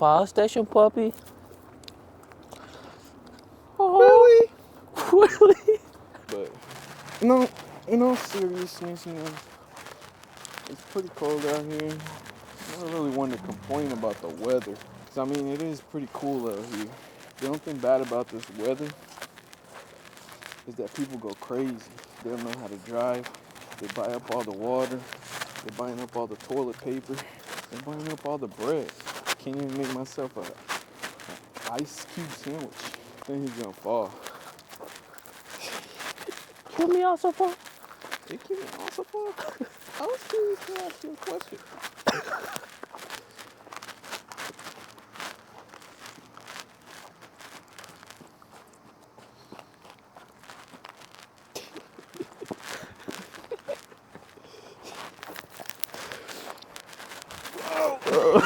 fire station puppy. Really? Really? But no, in all seriousness, it's pretty cold out here. I don't really want to complain about the weather. 'Cause I mean, it is pretty cool out here. The only thing bad about this weather is that people go crazy. They don't know how to drive. They buy up all the water. They're buying up all the toilet paper. They're buying up all the bread. I can't even make myself a ice cube sandwich. I think he's gonna fall. Kill me also, bro. They can't also fall. I was curious to ask you a question.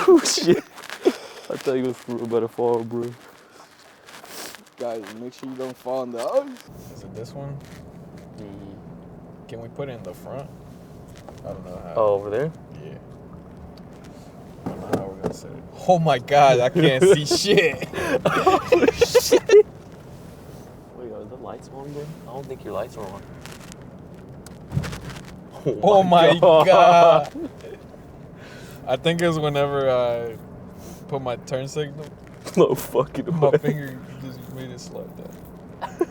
Oh, shit. I thought you was about to fall, bro. Guys, make sure you don't fall in the ice. Is it this one? Can we put it in the front? I don't know how. Oh, over there? Yeah. I don't know how we're gonna set it. Oh my god, I can't see shit. Oh, shit. Wait, are the lights on, bro? I don't think your lights are on. Oh my god. I think it was whenever I put my turn signal. No fucking My way. finger just made it slide down.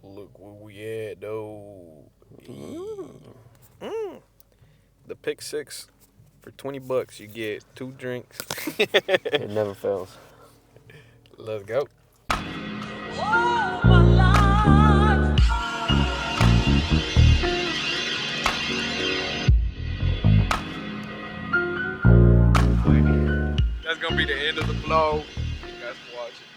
Look where we at, though. The Pick 6 for $20, you get 2 drinks. It never fails. Let's go. That's gonna be the end of the vlog. Thank you guys for watching.